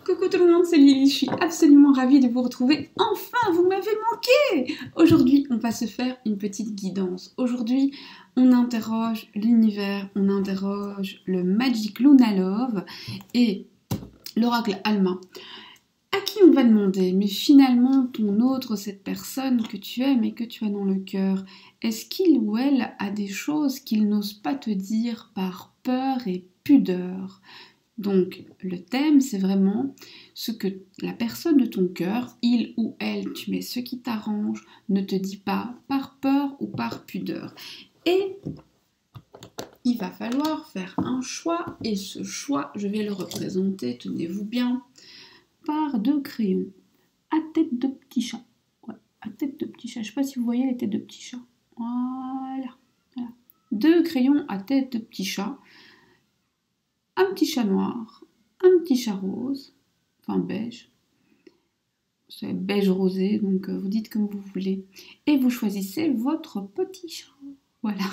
Coucou tout le monde, c'est Lily, je suis absolument ravie de vous retrouver. Enfin, vous m'avez manqué! Aujourd'hui, on va se faire une petite guidance. Aujourd'hui, on interroge l'univers, on interroge le Magic Luna Love et l'oracle Alma. À qui on va demander, mais finalement, ton autre, cette personne que tu aimes et que tu as dans le cœur, est-ce qu'il ou elle a des choses qu'il n'ose pas te dire par peur et pudeur? Donc, le thème, c'est vraiment ce que la personne de ton cœur, il ou elle, tu mets ce qui t'arrange, ne te dit pas par peur ou par pudeur. Et il va falloir faire un choix, et ce choix, je vais le représenter, tenez-vous bien, par 2 crayons à tête de petit chat. Ouais, à tête de petit chat. Je ne sais pas si vous voyez les têtes de petits chats. Voilà. 2 crayons à tête de petit chat. Un petit chat noir, un petit chat rose, enfin beige, c'est beige rosé, donc vous dites comme vous voulez, et vous choisissez votre petit chat, voilà.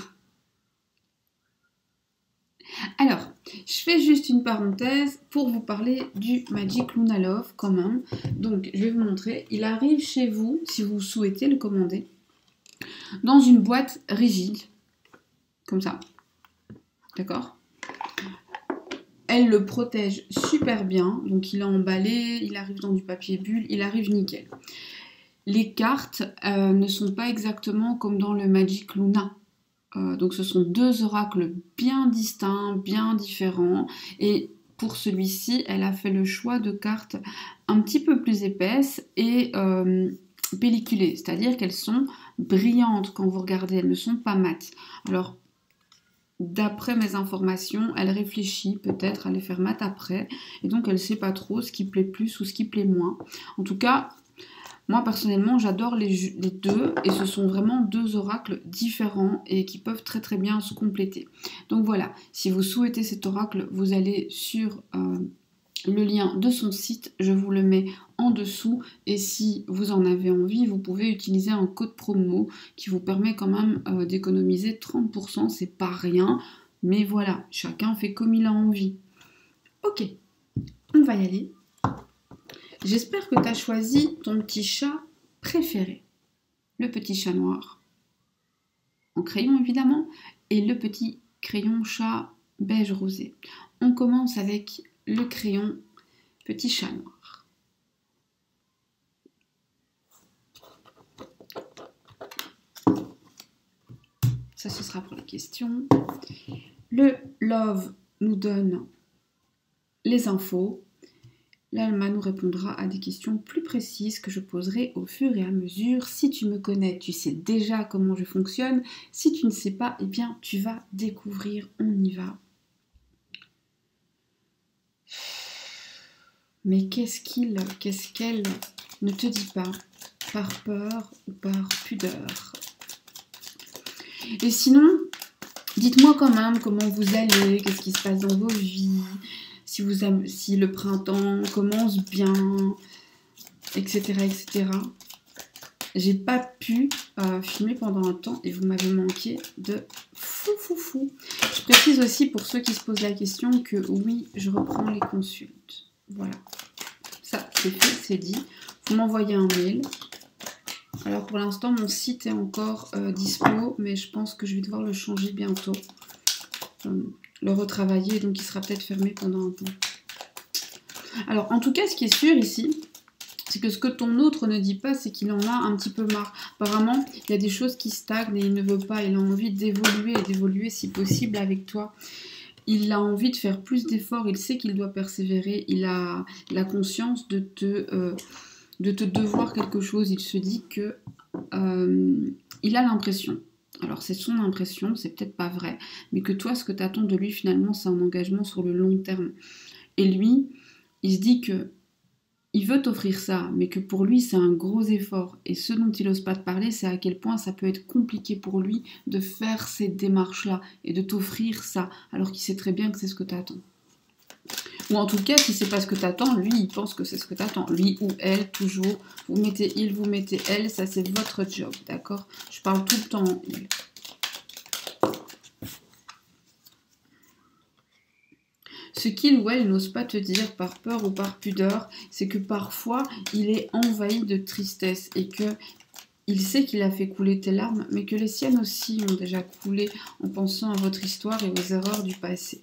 Alors, je fais juste une parenthèse pour vous parler du Magic Luna Love quand même, donc je vais vous montrer, il arrive chez vous, si vous souhaitez le commander, dans une boîte rigide, comme ça, d'accord ? Elle le protège super bien, donc il est emballé, il arrive dans du papier bulle, il arrive nickel. Les cartes ne sont pas exactement comme dans le Magic Luna. Donc ce sont 2 oracles bien distincts, bien différents. Et pour celui-ci, elle a fait le choix de cartes un petit peu plus épaisses et pelliculées. C'est-à-dire qu'elles sont brillantes quand vous regardez, elles ne sont pas mates. Alors, d'après mes informations, elle réfléchit peut-être à les faire mat après, et donc elle ne sait pas trop ce qui plaît plus ou ce qui plaît moins. En tout cas, moi personnellement, j'adore les deux, et ce sont vraiment 2 oracles différents et qui peuvent très très bien se compléter. Donc voilà, si vous souhaitez cet oracle, vous allez sur le lien de son site, je vous le mets en dessous, et si vous en avez envie, vous pouvez utiliser un code promo qui vous permet quand même d'économiser 30%, c'est pas rien, mais voilà, chacun fait comme il a envie. Ok, on va y aller. J'espère que tu as choisi ton petit chat préféré, le petit chat noir, en crayon évidemment, et le petit crayon chat beige rosé. On commence avec le crayon petit chat noir. Ça, ce sera pour les questions. Le Love nous donne les infos. L'Alma nous répondra à des questions plus précises que je poserai au fur et à mesure. Si tu me connais, tu sais déjà comment je fonctionne. Si tu ne sais pas, eh bien, tu vas découvrir. On y va. Mais qu'est-ce qu'elle ne te dit pas, par peur ou par pudeur? Et sinon, dites-moi quand même comment vous allez, qu'est-ce qui se passe dans vos vies, si le printemps commence bien, etc. etc. J'ai pas pu filmer pendant un temps et vous m'avez manqué de fou. Je précise aussi pour ceux qui se posent la question que oui, je reprends les consultes. Voilà, ça c'est fait, c'est dit. Vous m'envoyez un mail. Alors pour l'instant, mon site est encore dispo, mais je pense que je vais devoir le changer bientôt. Le retravailler, donc il sera peut-être fermé pendant un temps. Alors en tout cas, ce qui est sûr ici, c'est que ce que ton autre ne dit pas, c'est qu'il en a un petit peu marre. Apparemment, il y a des choses qui stagnent et il ne veut pas, il a envie d'évoluer et d'évoluer si possible avec toi. Il a envie de faire plus d'efforts, il sait qu'il doit persévérer, il a conscience de te devoir quelque chose. Il se dit que il a l'impression, alors c'est son impression, c'est peut-être pas vrai, mais que toi, ce que tu attends de lui finalement, c'est un engagement sur le long terme. Et lui, il se dit que il veut t'offrir ça, mais que pour lui, c'est un gros effort. Et ce dont il n'ose pas te parler, c'est à quel point ça peut être compliqué pour lui de faire ces démarches-là et de t'offrir ça, alors qu'il sait très bien que c'est ce que tu attends. Ou en tout cas, si c'est pas ce que tu attends, lui, il pense que c'est ce que tu attends. Lui ou elle, toujours. Vous mettez il, vous mettez elle, ça c'est votre job, d'accord? Je parle tout le temps en il. Ce qu'il ou elle n'ose pas te dire par peur ou par pudeur, c'est que parfois il est envahi de tristesse et que il sait qu'il a fait couler tes larmes, mais que les siennes aussi ont déjà coulé en pensant à votre histoire et aux erreurs du passé.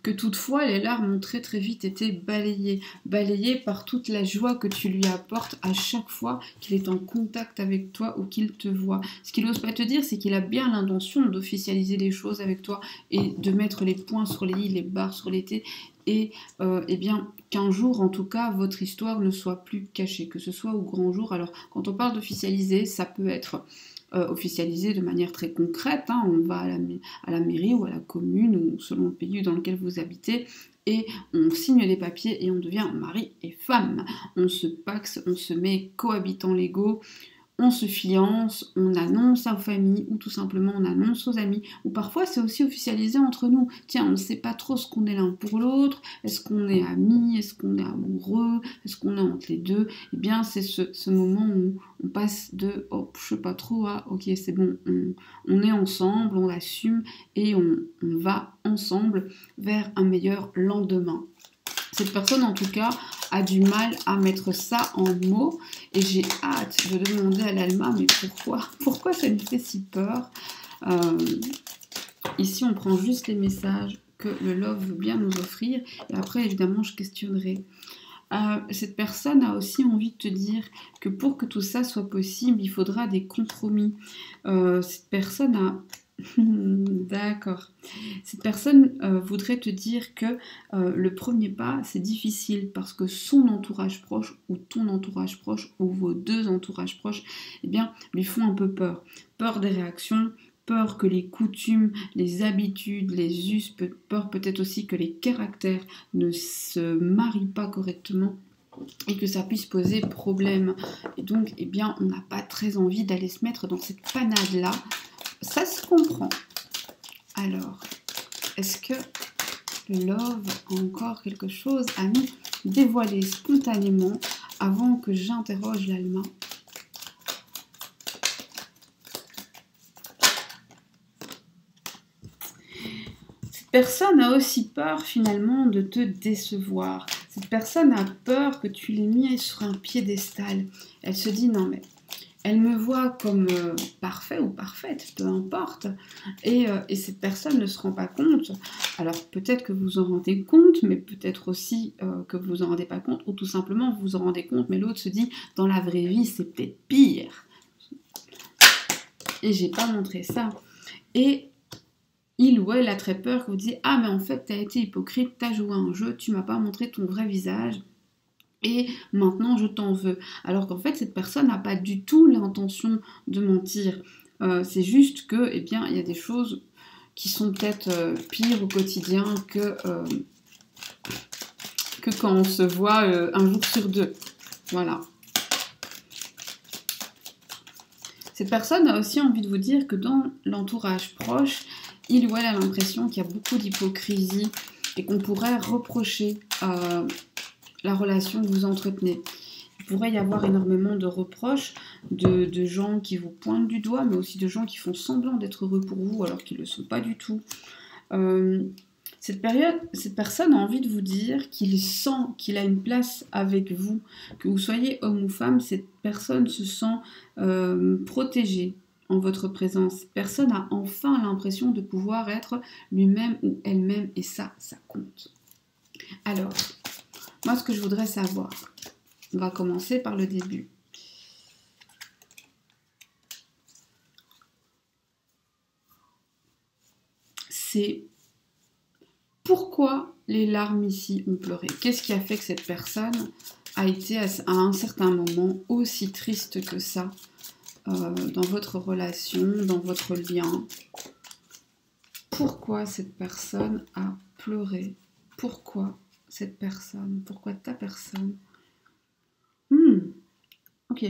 Que toutefois les larmes ont très vite été balayées par toute la joie que tu lui apportes à chaque fois qu'il est en contact avec toi ou qu'il te voit. Ce qu'il n'ose pas te dire, c'est qu'il a bien l'intention d'officialiser les choses avec toi et de mettre les points sur les i, les barres sur les t, et eh bien qu'un jour en tout cas votre histoire ne soit plus cachée, que ce soit au grand jour. Alors quand on parle d'officialiser, ça peut être officialisé de manière très concrète, hein. On va à la mairie ou à la commune ou selon le pays dans lequel vous habitez et on signe des papiers et on devient mari et femme. On se paxe, on se met cohabitants légaux, on se fiance, on annonce aux familles ou tout simplement on annonce aux amis. Ou parfois c'est aussi officialisé entre nous. Tiens, on ne sait pas trop ce qu'on est l'un pour l'autre. Est-ce qu'on est amis? Est-ce qu'on est amoureux? Est-ce qu'on est entre les deux? Eh bien c'est ce moment où on passe de oh je sais pas trop à ok c'est bon, on est ensemble, on l'assume et on va ensemble vers un meilleur lendemain. Cette personne, en tout cas, a du mal à mettre ça en mots et j'ai hâte de demander à l'Alma, mais pourquoi ça lui fait si peur? Ici, on prend juste les messages que le love veut bien nous offrir et après, évidemment, je questionnerai. Cette personne a aussi envie de te dire que pour que tout ça soit possible, il faudra des compromis. Cette personne a... D'accord. Cette personne voudrait te dire que le premier pas, c'est difficile parce que son entourage proche ou ton entourage proche ou vos deux entourages proches, eh bien, lui font un peu peur. Peur des réactions, peur que les coutumes, les habitudes, les us, peur peut-être aussi que les caractères ne se marient pas correctement et que ça puisse poser problème. Et donc, eh bien, on n'a pas très envie d'aller se mettre dans cette panade-là. Ça se comprend. Alors, est-ce que le love a encore quelque chose à nous dévoiler spontanément avant que j'interroge l'Alma? Cette personne a aussi peur finalement de te décevoir. Cette personne a peur que tu l'aies mis sur un piédestal. Elle se dit non mais elle me voit comme parfait ou parfaite, peu importe. Et cette personne ne se rend pas compte. Alors peut-être que vous en rendez compte, mais peut-être aussi que vous en rendez pas compte, ou tout simplement vous vous en rendez compte, mais l'autre se dit, dans la vraie vie, c'est peut-être pire. Et j'ai pas montré ça. Et il ou elle a très peur que vous disiez, ah mais en fait, t'as été hypocrite, t'as joué à un jeu, tu m'as pas montré ton vrai visage. Et maintenant je t'en veux. Alors qu'en fait cette personne n'a pas du tout l'intention de mentir. C'est juste que, eh bien, il y a des choses qui sont peut-être pires au quotidien que quand on se voit un jour sur deux. Voilà. Cette personne a aussi envie de vous dire que dans l'entourage proche, il ou elle a l'impression qu'il y a beaucoup d'hypocrisie et qu'on pourrait reprocher la relation que vous entretenez. Il pourrait y avoir énormément de reproches de gens qui vous pointent du doigt, mais aussi de gens qui font semblant d'être heureux pour vous alors qu'ils ne le sont pas du tout. Cette personne a envie de vous dire qu'il sent qu'il a une place avec vous, que vous soyez homme ou femme, cette personne se sent protégée en votre présence. Cette personne a enfin l'impression de pouvoir être lui-même ou elle-même, et ça compte. Alors, moi, ce que je voudrais savoir, on va commencer par le début. C'est pourquoi les larmes ici ont pleuré. Qu'est-ce qui a fait que cette personne a été à un certain moment aussi triste que ça dans votre relation, dans votre lien? Pourquoi cette personne a pleuré? Pourquoi cette personne? Pourquoi ta personne? Ok.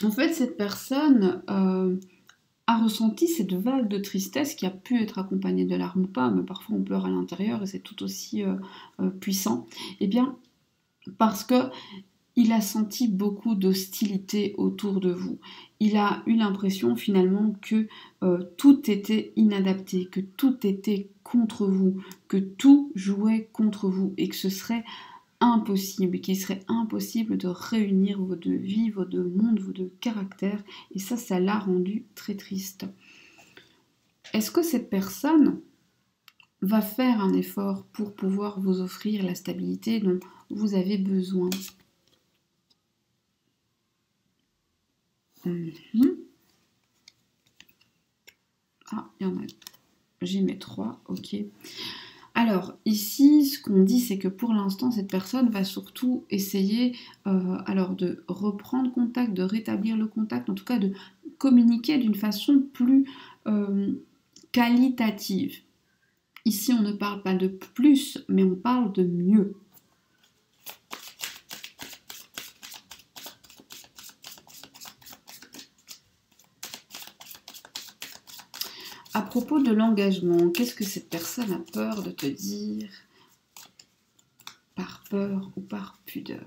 En fait, cette personne a ressenti cette vague de tristesse qui a pu être accompagnée de larmes ou pas, mais parfois on pleure à l'intérieur et c'est tout aussi puissant. Eh bien, parce que il a senti beaucoup d'hostilité autour de vous. Il a eu l'impression finalement que tout était inadapté, que tout était contre vous, que tout jouait contre vous et que ce serait impossible, qu'il serait impossible de réunir vos deux vies, vos deux mondes, vos deux caractères. Et ça l'a rendu très triste. Est-ce que cette personne va faire un effort pour pouvoir vous offrir la stabilité dont vous avez besoin? Ah, il y en a. J'ai mes 3, ok. Alors, ici, ce qu'on dit, c'est que pour l'instant, cette personne va surtout essayer alors de reprendre contact, de rétablir le contact, en tout cas de communiquer d'une façon plus qualitative. Ici, on ne parle pas de plus, mais on parle de mieux. À propos de l'engagement, qu'est-ce que cette personne a peur de te dire par peur ou par pudeur?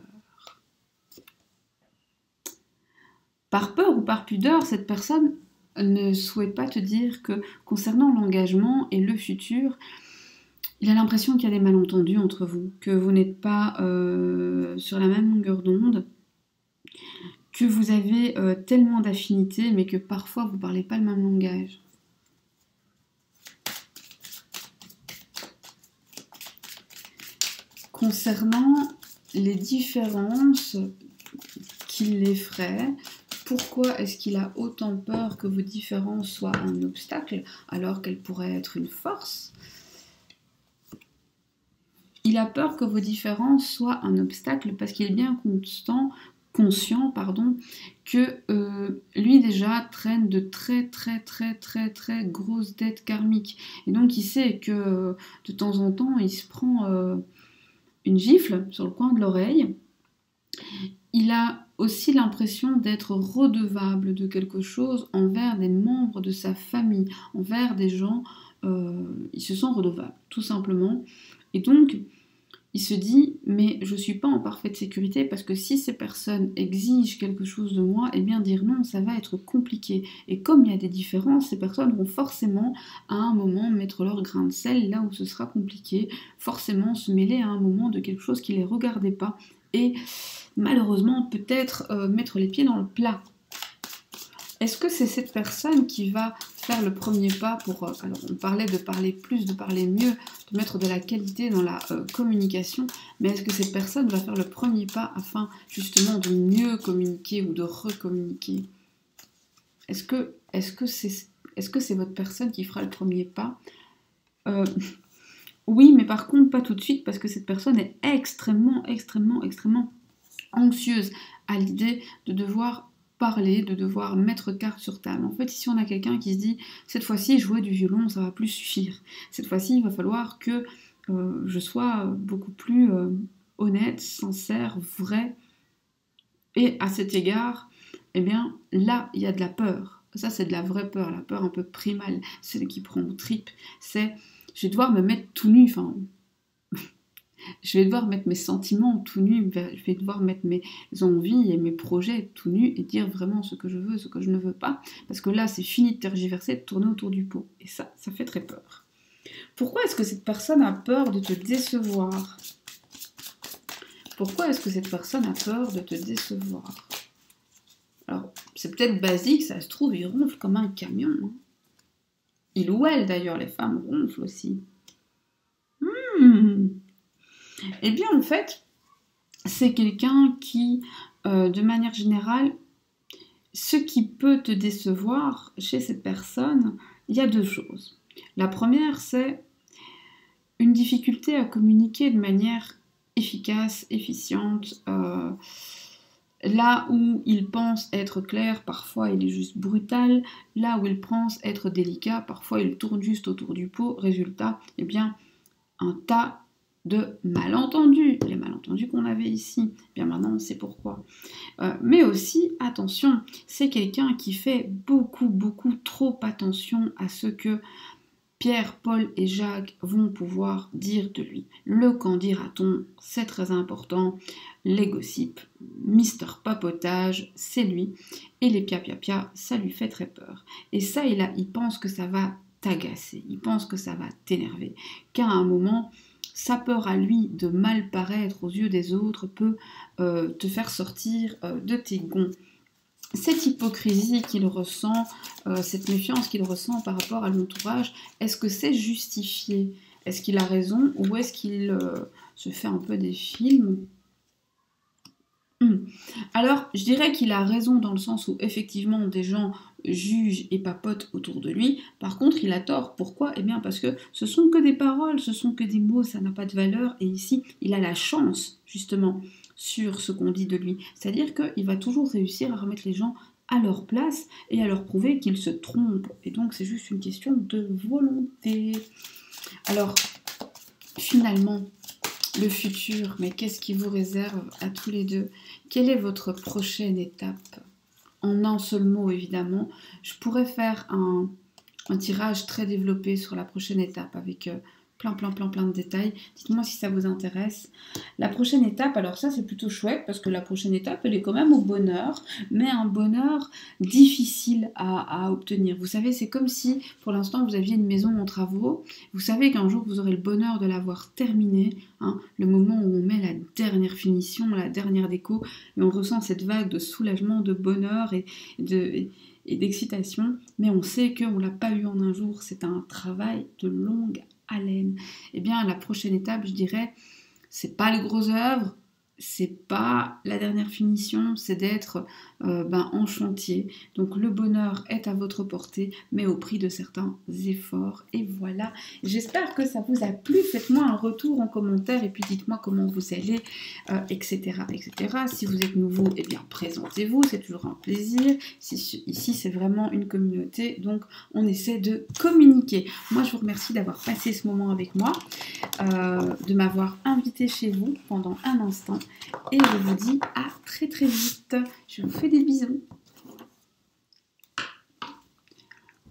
Par peur ou par pudeur, cette personne ne souhaite pas te dire que concernant l'engagement et le futur, il a l'impression qu'il y a des malentendus entre vous, que vous n'êtes pas sur la même longueur d'onde, que vous avez tellement d'affinités, mais que parfois vous ne parlez pas le même langage. Concernant les différences qui l'effraient, pourquoi est-ce qu'il a autant peur que vos différences soient un obstacle alors qu'elles pourraient être une force? Il a peur que vos différences soient un obstacle parce qu'il est bien conscient que lui déjà traîne de très grosses dettes karmiques. Et donc il sait que de temps en temps il se prend une gifle sur le coin de l'oreille. Il a aussi l'impression d'être redevable de quelque chose envers des membres de sa famille, envers des gens, il se sent redevable, tout simplement. Et donc, il se dit, mais je ne suis pas en parfaite sécurité parce que si ces personnes exigent quelque chose de moi, eh bien dire non, ça va être compliqué. Et comme il y a des différences, ces personnes vont forcément à un moment mettre leur grain de sel là où ce sera compliqué, forcément se mêler à un moment de quelque chose qui ne les regardait pas et malheureusement peut-être mettre les pieds dans le plat. Est-ce que c'est cette personne qui va faire le premier pas pour... alors on parlait de parler plus, de parler mieux, de mettre de la qualité dans la communication, mais est-ce que cette personne va faire le premier pas afin justement de mieux communiquer ou de recommuniquer? Est-ce que c'est votre personne qui fera le premier pas? Oui, mais par contre pas tout de suite parce que cette personne est extrêmement anxieuse à l'idée de devoir parler, de devoir mettre carte sur table. En fait, ici, on a quelqu'un qui se dit, cette fois-ci, jouer du violon, ça va plus suffire. Cette fois-ci, il va falloir que je sois beaucoup plus honnête, sincère, vrai. Et à cet égard, eh bien, là, il y a de la peur. Ça, c'est de la vraie peur, la peur un peu primale, celle qui prend aux tripes. C'est, je vais devoir me mettre tout nu, enfin... Je vais devoir mettre mes sentiments tout nus, je vais devoir mettre mes envies et mes projets tout nus et dire vraiment ce que je veux, ce que je ne veux pas. Parce que là, c'est fini de tergiverser, de tourner autour du pot. Et ça fait très peur. Pourquoi est-ce que cette personne a peur de te décevoir? Pourquoi est-ce que cette personne a peur de te décevoir? Alors, c'est peut-être basique, ça se trouve, il ronfle comme un camion. Hein. Il ou elle, d'ailleurs, les femmes ronflent aussi. Eh bien, en fait, c'est quelqu'un qui, de manière générale, ce qui peut te décevoir chez cette personne, il y a deux choses. La première, c'est une difficulté à communiquer de manière efficace, efficiente. Là où il pense être clair, parfois il est juste brutal. Là où il pense être délicat, parfois il tourne juste autour du pot. Résultat, eh bien, un tas de malentendus, les malentendus qu'on avait ici, bien maintenant on sait pourquoi. Mais aussi, attention, c'est quelqu'un qui fait beaucoup trop attention à ce que Pierre, Paul et Jacques vont pouvoir dire de lui. Le qu'en dira-t-on, c'est très important. Les gossips, Mister Papotage, c'est lui. Et les pia-pia-pia, ça lui fait très peur. Et ça, il pense que ça va t'agacer. Il pense que ça va t'énerver. Qu'à un moment, sa peur à lui de mal paraître aux yeux des autres peut te faire sortir de tes gonds. Cette hypocrisie qu'il ressent, cette méfiance qu'il ressent par rapport à l'entourage, est-ce que c'est justifié? Est-ce qu'il a raison ou est-ce qu'il se fait un peu des films? Alors, je dirais qu'il a raison dans le sens où effectivement des gens jugent et papotent autour de lui. Par contre, il a tort. Pourquoi? Eh bien parce que ce sont que des paroles, ce sont que des mots, ça n'a pas de valeur. Et ici, il a la chance, justement, sur ce qu'on dit de lui. C'est-à-dire qu'il va toujours réussir à remettre les gens à leur place et à leur prouver qu'ils se trompent. Et donc, c'est juste une question de volonté. Alors, finalement, le futur, mais qu'est-ce qui vous réserve à tous les deux? Quelle est votre prochaine étape? En un seul mot, évidemment. Je pourrais faire un tirage très développé sur la prochaine étape avec plein de détails. Dites-moi si ça vous intéresse. La prochaine étape, alors ça c'est plutôt chouette parce que la prochaine étape, elle est quand même au bonheur, mais un bonheur difficile à obtenir. Vous savez, c'est comme si pour l'instant vous aviez une maison en travaux. Vous savez qu'un jour vous aurez le bonheur de l'avoir terminée, hein, le moment où on met la dernière finition, la dernière déco, et on ressent cette vague de soulagement, de bonheur et d'excitation, mais on sait qu'on ne l'a pas eu en un jour, c'est un travail de longue haleine. Eh bien, la prochaine étape, je dirais, c'est pas le gros œuvre, c'est pas la dernière finition, c'est d'être en chantier. Donc le bonheur est à votre portée, mais au prix de certains efforts. Et voilà, j'espère que ça vous a plu. Faites-moi un retour en commentaire et puis dites-moi comment vous allez, etc., etc. Si vous êtes nouveau, eh bien présentez-vous, c'est toujours un plaisir. Ici, c'est vraiment une communauté, donc on essaie de communiquer. Moi, je vous remercie d'avoir passé ce moment avec moi, de m'avoir invité chez vous pendant un instant. Et je vous dis à très vite. Je vous fais des bisous.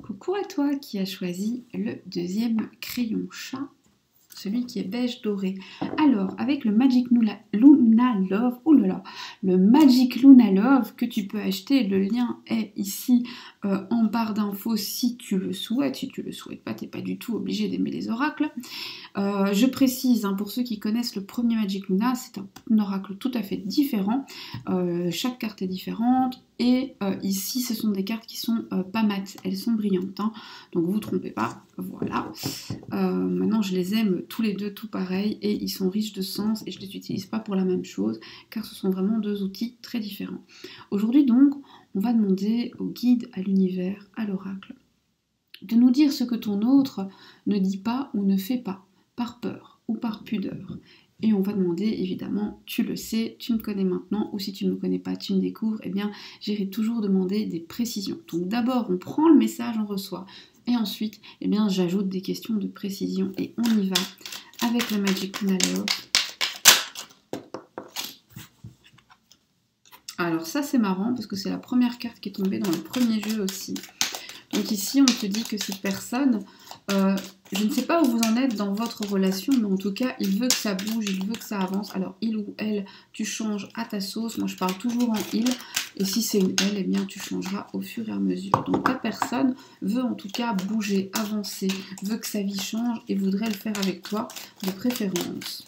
Coucou à toi qui as choisi le deuxième crayon chat, celui qui est beige doré. Alors, avec le Magic Luna Love, oh là là, le Magic Luna Love que tu peux acheter, le lien est ici en barre d'infos si tu le souhaites. Si tu le souhaites pas, tu n'es pas du tout obligé d'aimer les oracles. Je précise, hein, pour ceux qui connaissent le premier Magic Luna, c'est un oracle tout à fait différent. Chaque carte est différente. Et ici, ce sont des cartes qui sont pas mates, elles sont brillantes, hein, donc vous ne vous trompez pas, voilà. Maintenant, je les aime tous les deux tout pareil, et ils sont riches de sens, et je ne les utilise pas pour la même chose, car ce sont vraiment deux outils très différents. Aujourd'hui donc, on va demander au guide, à l'univers, à l'oracle, de nous dire ce que ton autre ne dit pas ou ne fait pas, par peur ou par pudeur. Et on va demander, évidemment, tu le sais, tu me connais maintenant, ou si tu ne me connais pas, tu me découvres, eh bien, j'irai toujours demander des précisions. Donc d'abord, on prend le message, on reçoit, et ensuite, eh bien, j'ajoute des questions de précision, et on y va avec le Magic Luna Love. Alors ça, c'est marrant, parce que c'est la première carte qui est tombée dans le premier jeu aussi. Donc ici, on te dit que cette personne, je ne sais pas où vous en êtes dans votre relation, mais en tout cas, il veut que ça bouge, il veut que ça avance. Alors, il ou elle, tu changes à ta sauce. Moi, je parle toujours en il. Et si c'est une elle, eh bien, tu changeras au fur et à mesure. Donc, ta personne veut en tout cas bouger, avancer, veut que sa vie change et voudrait le faire avec toi, de préférence.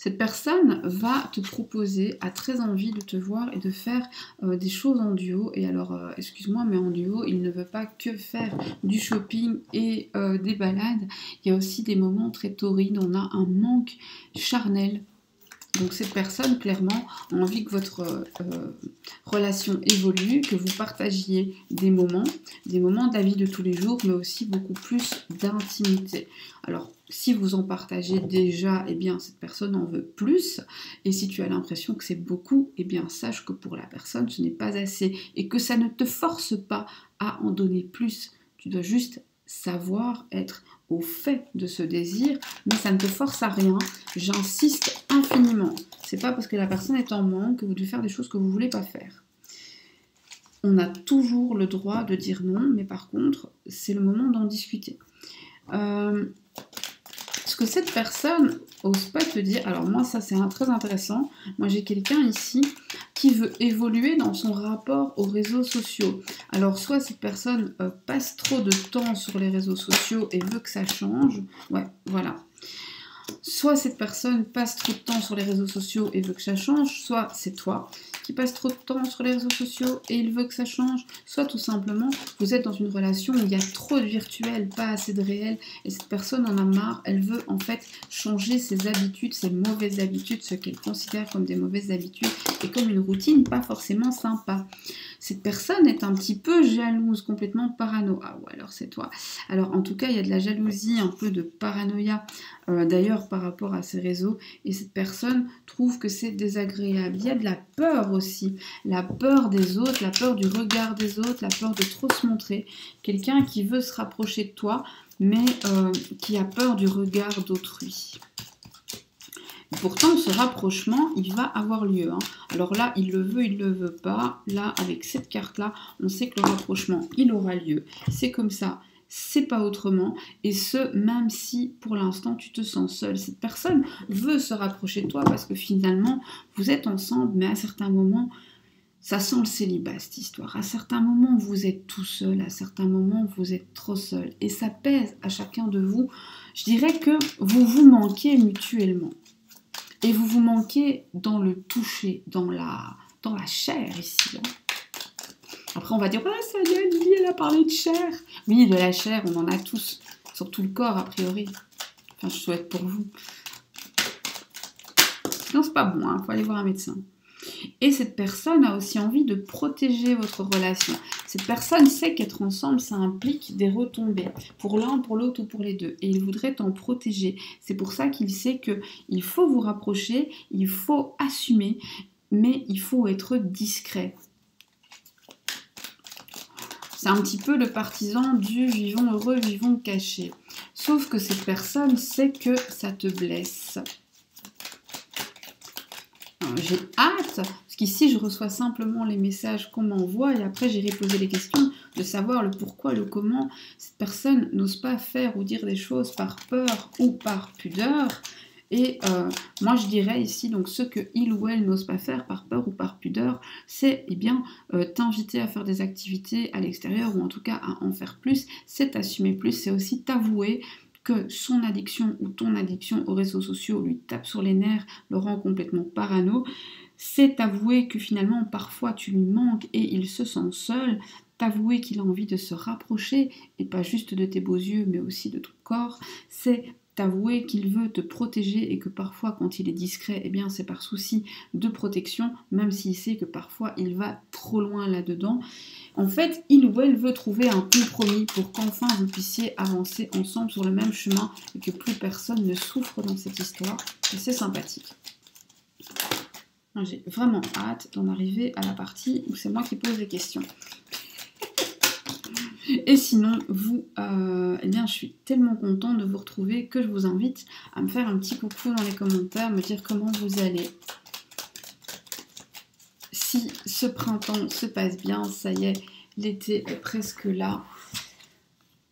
Cette personne va te proposer, a très envie de te voir et de faire des choses en duo. Et alors, excuse-moi, mais en duo, il ne veut pas que faire du shopping et des balades. Il y a aussi des moments très torrides, on a un manque charnel. Donc cette personne, clairement, a envie que votre relation évolue, que vous partagiez des moments de la vie de tous les jours, mais aussi beaucoup plus d'intimité. Alors, si vous en partagez déjà, eh bien, cette personne en veut plus. Et si tu as l'impression que c'est beaucoup, eh bien, sache que pour la personne, ce n'est pas assez. Et que ça ne te force pas à en donner plus. Tu dois juste savoir être au fait de ce désir, mais ça ne te force à rien. J'insiste infiniment. C'est pas parce que la personne est en manque que vous devez faire des choses que vous ne voulez pas faire. on a toujours le droit de dire non, mais par contre, c'est le moment d'en discuter. Ce que cette personne n'ose pas te dire, alors moi ça c'est très intéressant, moi j'ai quelqu'un ici qui veut évoluer dans son rapport aux réseaux sociaux. Alors soit cette personne passe trop de temps sur les réseaux sociaux et veut que ça change, ouais voilà. Soit cette personne passe trop de temps sur les réseaux sociaux et veut que ça change, soit c'est toi qui passe trop de temps sur les réseaux sociaux et il veut que ça change, soit tout simplement vous êtes dans une relation où il y a trop de virtuel, pas assez de réel, et cette personne en a marre, elle veut en fait changer ses habitudes, ses mauvaises habitudes, ce qu'elle considère comme des mauvaises habitudes et comme une routine pas forcément sympa. Cette personne est un petit peu jalouse, complètement parano. Ah ouais, alors c'est toi. Alors en tout cas, il y a de la jalousie, un peu de paranoïa d'ailleurs par rapport à ces réseaux. Et cette personne trouve que c'est désagréable. Il y a de la peur aussi. La peur des autres, la peur du regard des autres, la peur de trop se montrer. Quelqu'un qui veut se rapprocher de toi, mais qui a peur du regard d'autrui. Pourtant, ce rapprochement, il va avoir lieu. Hein. Alors là, il le veut, il ne le veut pas. Là, avec cette carte-là, on sait que le rapprochement, il aura lieu. C'est comme ça, c'est pas autrement. Et ce, même si, pour l'instant, tu te sens seul. Cette personne veut se rapprocher de toi parce que finalement, vous êtes ensemble, mais à certains moments, ça sent le célibat, cette histoire. À certains moments, vous êtes tout seul. À certains moments, vous êtes trop seul. Et ça pèse à chacun de vous. Je dirais que vous vous manquez mutuellement. Et vous vous manquez dans le toucher, dans la chair ici. Hein. Après, on va dire, ah, ça y est, Lily, elle a parlé de chair. Oui, de la chair, on en a tous, sur tout le corps, a priori. Enfin, je souhaite pour vous. Non, c'est pas bon, hein, faut aller voir un médecin. Et cette personne a aussi envie de protéger votre relation. Cette personne sait qu'être ensemble, ça implique des retombées, pour l'un, pour l'autre ou pour les deux. Et il voudrait t'en protéger. C'est pour ça qu'il sait qu'il faut vous rapprocher, il faut assumer, mais il faut être discret. C'est un petit peu le partisan du vivons heureux, vivons cachés. Sauf que cette personne sait que ça te blesse. J'ai hâte, parce qu'ici je reçois simplement les messages qu'on m'envoie et après j'irai poser les questions de savoir le pourquoi, le comment. Cette personne n'ose pas faire ou dire des choses par peur ou par pudeur. Et moi je dirais ici, donc ce que il ou elle n'ose pas faire par peur ou par pudeur, c'est t'inviter à faire des activités à l'extérieur ou en tout cas à en faire plus, c'est t'assumer plus, c'est aussi t'avouer que son addiction ou ton addiction aux réseaux sociaux lui tape sur les nerfs, le rend complètement parano, c'est t'avouer que finalement parfois tu lui manques et il se sent seul, t'avouer qu'il a envie de se rapprocher, et pas juste de tes beaux yeux mais aussi de ton corps, c'est t'avouer qu'il veut te protéger et que parfois quand il est discret, eh bien c'est par souci de protection, même s'il sait que parfois il va trop loin là-dedans. En fait, il ou elle veut trouver un compromis pour qu'enfin vous puissiez avancer ensemble sur le même chemin et que plus personne ne souffre dans cette histoire. Et c'est sympathique. J'ai vraiment hâte d'en arriver à la partie où c'est moi qui pose les questions. Et sinon, vous, eh bien, je suis tellement contente de vous retrouver que je vous invite à me faire un petit coucou dans les commentaires, me dire comment vous allez. Si ce printemps se passe bien, ça y est, l'été est presque là.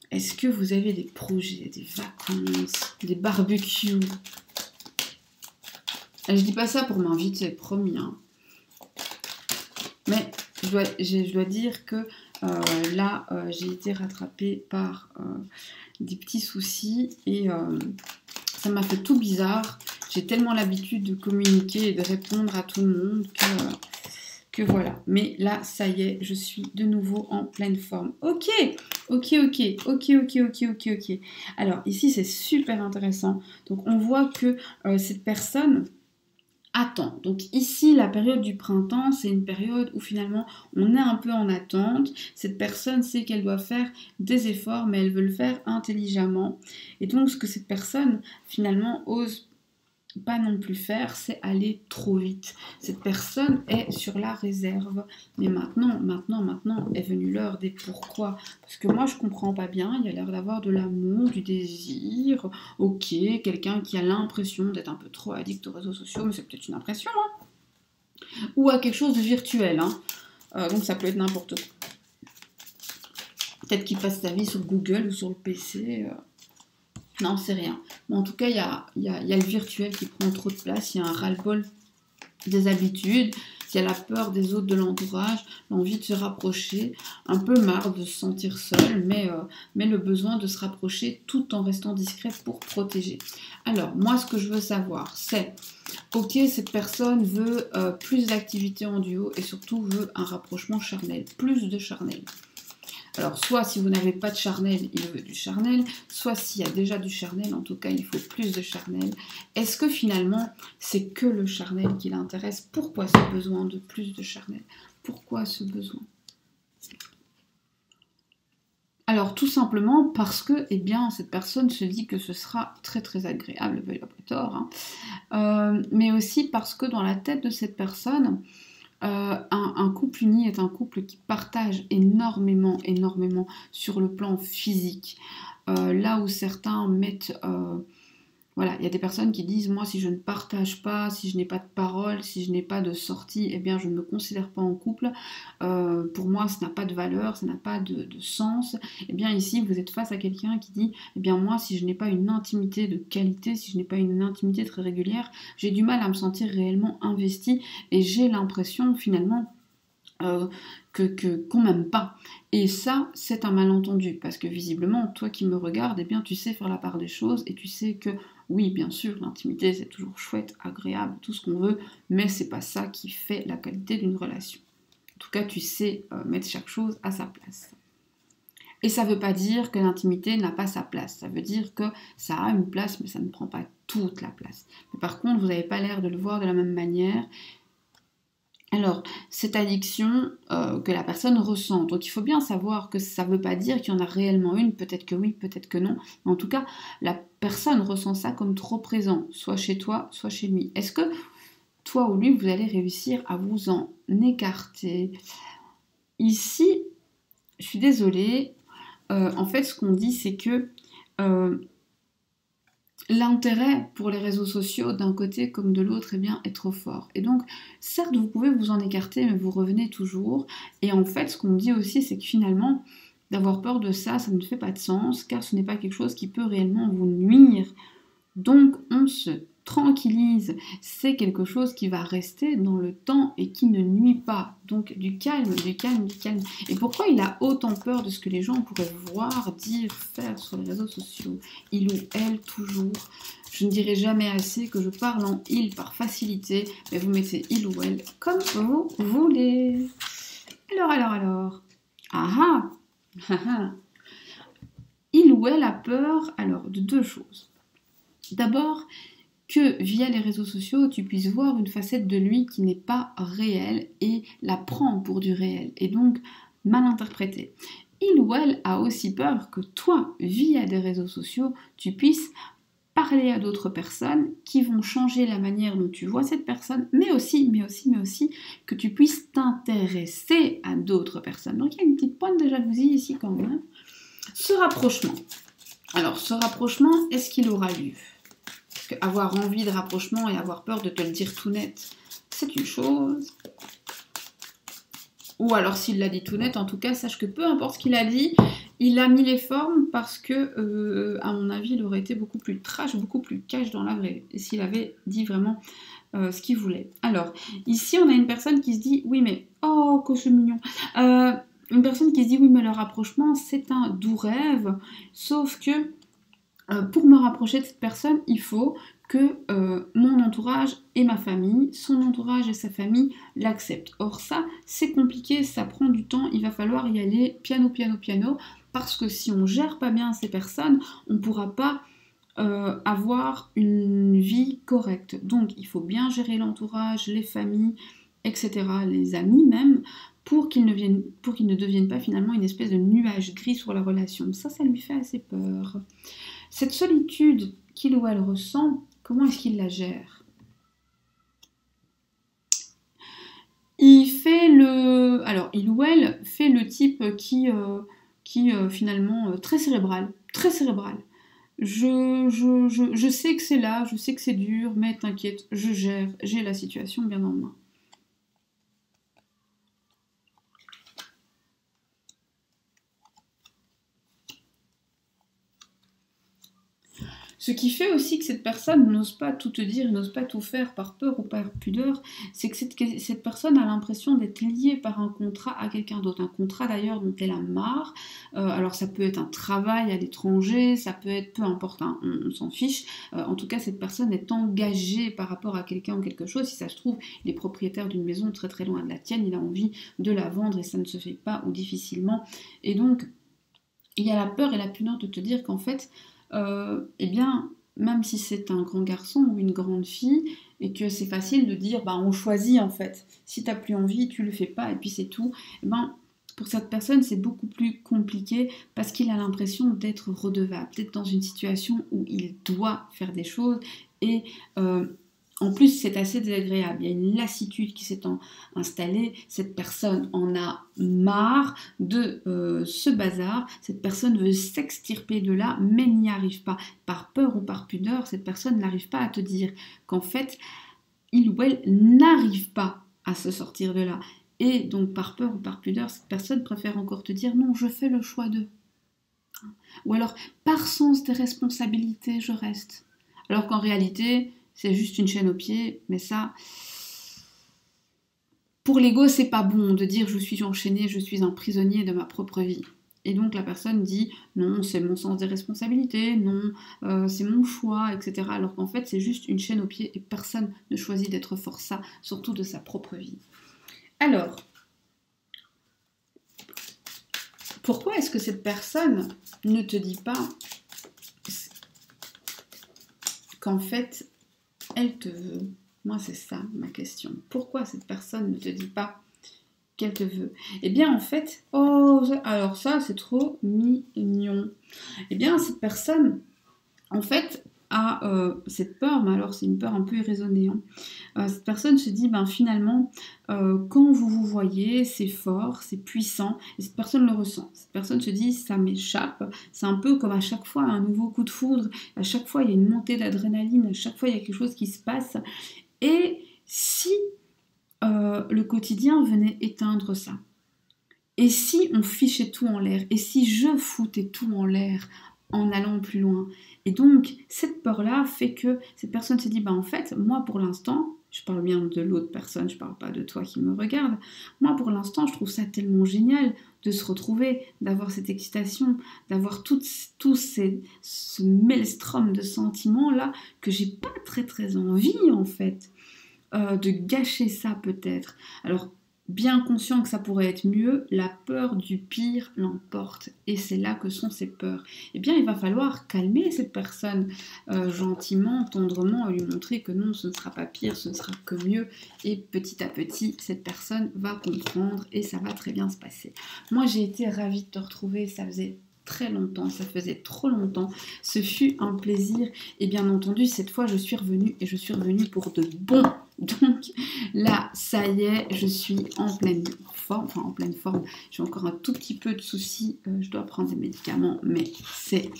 Est-ce que vous avez des projets, des vacances, des barbecues? Je dis pas ça pour m'inviter, promis. Hein. Mais je dois dire que là, j'ai été rattrapée par des petits soucis et ça m'a fait tout bizarre. J'ai tellement l'habitude de communiquer et de répondre à tout le monde que voilà. Mais là, ça y est, je suis de nouveau en pleine forme. Ok. Alors, ici, c'est super intéressant. Donc, on voit que cette personne attend. Donc ici, la période du printemps, c'est une période où finalement on est un peu en attente. Cette personne sait qu'elle doit faire des efforts, mais elle veut le faire intelligemment. Et donc ce que cette personne finalement ose pas non plus faire, c'est aller trop vite. Cette personne est sur la réserve. Mais maintenant est venue l'heure des pourquoi. Parce que moi, je comprends pas bien. Il y a l'air d'avoir de l'amour, du désir. Ok, quelqu'un qui a l'impression d'être un peu trop addict aux réseaux sociaux, mais c'est peut-être une impression. Hein. Ou à quelque chose de virtuel. Hein. Donc ça peut être n'importe quoi. Peut-être qu'il passe sa vie sur Google ou sur le PC. Non, c'est rien. Mais en tout cas, il y a le virtuel qui prend trop de place. Il y a un ras-le-bol des habitudes. Il y a la peur des autres, de l'entourage, l'envie de se rapprocher, un peu marre de se sentir seul, mais le besoin de se rapprocher tout en restant discret pour protéger. Alors, moi, ce que je veux savoir, c'est, ok, cette personne veut plus d'activité en duo et surtout veut un rapprochement charnel, plus de charnel. Alors, soit si vous n'avez pas de charnel, il veut du charnel, soit s'il y a déjà du charnel, en tout cas, il faut plus de charnel. Est-ce que finalement, c'est que le charnel qui l'intéresse? Pourquoi ce besoin de plus de charnel? Pourquoi ce besoin? Alors, tout simplement parce que, eh bien, cette personne se dit que ce sera très très agréable, il n'a pas tort, hein. Mais aussi parce que dans la tête de cette personne, un couple uni est un couple qui partage énormément sur le plan physique. Là où certains mettent... voilà, il y a des personnes qui disent, moi, si je ne partage pas, si je n'ai pas de parole, si je n'ai pas de sortie, eh bien, je ne me considère pas en couple. Pour moi, ça n'a pas de valeur, ça n'a pas de sens. Eh bien, ici, vous êtes face à quelqu'un qui dit, eh bien, moi, si je n'ai pas une intimité de qualité, si je n'ai pas une intimité très régulière, j'ai du mal à me sentir réellement investie et j'ai l'impression, finalement, qu'on m'aime pas. Et ça, c'est un malentendu, parce que visiblement, toi qui me regardes, eh bien, tu sais faire la part des choses, et tu sais que, oui, bien sûr, l'intimité, c'est toujours chouette, agréable, tout ce qu'on veut, mais c'est pas ça qui fait la qualité d'une relation. En tout cas, tu sais mettre chaque chose à sa place. Et ça veut pas dire que l'intimité n'a pas sa place, ça veut dire que ça a une place, mais ça ne prend pas toute la place. Mais par contre, vous n'avez pas l'air de le voir de la même manière. Alors, cette addiction que la personne ressent, donc il faut bien savoir que ça ne veut pas dire qu'il y en a réellement une, peut-être que oui, peut-être que non, mais en tout cas, la personne ressent ça comme trop présent, soit chez toi, soit chez lui. Est-ce que toi ou lui, vous allez réussir à vous en écarter? Ici, je suis désolée, en fait, ce qu'on dit, c'est que l'intérêt pour les réseaux sociaux, d'un côté comme de l'autre, eh bien, est trop fort. Et donc, certes, vous pouvez vous en écarter, mais vous revenez toujours. Et en fait, ce qu'on dit aussi, c'est que finalement, d'avoir peur de ça, ça ne fait pas de sens, car ce n'est pas quelque chose qui peut réellement vous nuire. Donc, on se tranquillise. C'est quelque chose qui va rester dans le temps et qui ne nuit pas. Donc, du calme, du calme, du calme. Et pourquoi il a autant peur de ce que les gens pourraient voir, dire, faire sur les réseaux sociaux? Il ou elle, toujours. Je ne dirai jamais assez que je parle en il par facilité, mais vous mettez il ou elle comme vous voulez. Alors. Ah ah. Il ou elle a peur, alors, de deux choses. D'abord, que via les réseaux sociaux, tu puisses voir une facette de lui qui n'est pas réelle et la prendre pour du réel, et donc mal interprétée. Il ou elle a aussi peur que toi, via des réseaux sociaux, tu puisses parler à d'autres personnes qui vont changer la manière dont tu vois cette personne, mais aussi que tu puisses t'intéresser à d'autres personnes. Donc il y a une petite pointe de jalousie ici quand même. Ce rapprochement. Alors ce rapprochement, est-ce qu'il aura lieu? Parce qu'avoir envie de rapprochement et avoir peur de te le dire tout net, c'est une chose. Ou alors s'il l'a dit tout net, en tout cas, sache que peu importe ce qu'il a dit, il a mis les formes parce que, à mon avis, il aurait été beaucoup plus trash, beaucoup plus cash dans la vraie. Et s'il avait dit vraiment ce qu'il voulait. Alors, ici, on a une personne qui se dit, oui mais, oh, que c'est mignon. Une personne qui se dit, oui mais le rapprochement, c'est un doux rêve, sauf que pour me rapprocher de cette personne, il faut que mon entourage et ma famille, son entourage et sa famille l'acceptent. Or ça, c'est compliqué, ça prend du temps, il va falloir y aller piano, parce que si on gère pas bien ces personnes, on ne pourra pas avoir une vie correcte. Donc il faut bien gérer l'entourage, les familles, etc., les amis même, pour qu'ils ne deviennent pas finalement une espèce de nuage gris sur la relation. Ça lui fait assez peur. Cette solitude qu'il ou elle ressent, comment est-ce qu'il la gère? Il ou elle fait le type qui finalement très cérébral. Je sais que c'est là, je sais que c'est dur, mais t'inquiète, je gère, j'ai la situation bien en main. Ce qui fait aussi que cette personne n'ose pas tout te dire, n'ose pas tout faire par peur ou par pudeur, c'est que cette personne a l'impression d'être liée par un contrat à quelqu'un d'autre. Un contrat d'ailleurs dont elle a marre. Alors ça peut être un travail à l'étranger, ça peut être peu importe, hein, on s'en fiche. En tout cas, cette personne est engagée par rapport à quelqu'un ou quelque chose. Si ça se trouve, il est propriétaire d'une maison très très loin de la tienne, il a envie de la vendre et ça ne se fait pas ou difficilement. Et donc, il y a la peur et la pudeur de te dire qu'en fait, eh bien, même si c'est un grand garçon ou une grande fille, et que c'est facile de dire, bah, on choisit en fait. Si t'as plus envie, tu le fais pas, et puis c'est tout. Eh ben, pour cette personne, c'est beaucoup plus compliqué parce qu'il a l'impression d'être redevable, d'être dans une situation où il doit faire des choses et en plus, c'est assez désagréable. Il y a une lassitude qui s'est installée. Cette personne en a marre de ce bazar. Cette personne veut s'extirper de là, mais n'y arrive pas. Par peur ou par pudeur, cette personne n'arrive pas à te dire qu'en fait, il ou elle n'arrive pas à se sortir de là. Et donc, par peur ou par pudeur, cette personne préfère encore te dire « Non, je fais le choix d'eux ». Ou alors, par sens des responsabilités, je reste. Alors qu'en réalité... c'est juste une chaîne au pied, mais ça, pour l'ego, c'est pas bon de dire je suis enchaîné, je suis un prisonnier de ma propre vie. Et donc la personne dit non, c'est mon sens des responsabilités, non, c'est mon choix, etc. Alors qu'en fait, c'est juste une chaîne au pied et personne ne choisit d'être forçat, surtout de sa propre vie. Alors, pourquoi est-ce que cette personne ne te dit pas qu'en fait, elle te veut? Moi, c'est ça ma question. Pourquoi cette personne ne te dit pas qu'elle te veut? Eh bien, en fait, oh, alors ça, c'est trop mignon. Eh bien, cette personne, en fait, a cette peur, mais alors c'est une peur un peu irraisonnée. Hein. Cette personne se dit, ben finalement, quand vous vous voyez, c'est fort, c'est puissant, et cette personne le ressent. Cette personne se dit, ça m'échappe. C'est un peu comme à chaque fois un nouveau coup de foudre, à chaque fois il y a une montée d'adrénaline, à chaque fois il y a quelque chose qui se passe. Et si le quotidien venait éteindre ça? Et si on fichait tout en l'air? Et si je foutais tout en l'air en allant plus loin? Et donc, cette peur-là fait que cette personne se dit, bah en fait, moi pour l'instant, je parle bien de l'autre personne, je parle pas de toi qui me regarde, moi pour l'instant, je trouve ça tellement génial de se retrouver, d'avoir cette excitation, d'avoir tout ce maelstrom de sentiments-là que j'ai pas très très envie en fait de gâcher ça peut-être. Alors, bien conscient que ça pourrait être mieux, la peur du pire l'emporte. Et c'est là que sont ces peurs. Eh bien, il va falloir calmer cette personne gentiment, tendrement, et lui montrer que non, ce ne sera pas pire, ce ne sera que mieux. Et petit à petit, cette personne va comprendre et ça va très bien se passer. Moi, j'ai été ravie de te retrouver, ça faisait très longtemps, ça faisait trop longtemps, ce fut un plaisir et bien entendu cette fois je suis revenue et je suis revenue pour de bon. Donc là ça y est, je suis en pleine forme, j'ai encore un tout petit peu de soucis, je dois prendre des médicaments mais c'est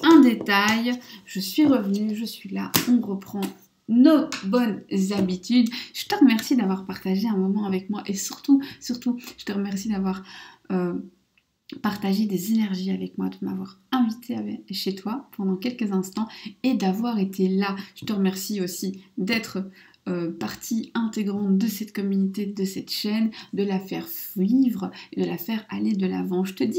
un détail. Je suis revenue, je suis là, on reprend nos bonnes habitudes. Je te remercie d'avoir partagé un moment avec moi et surtout je te remercie d'avoir partager des énergies avec moi, de m'avoir invité chez toi pendant quelques instants et d'avoir été là. Je te remercie aussi d'être partie intégrante de cette communauté, de cette chaîne, de la faire vivre et de la faire aller de l'avant. Je te dis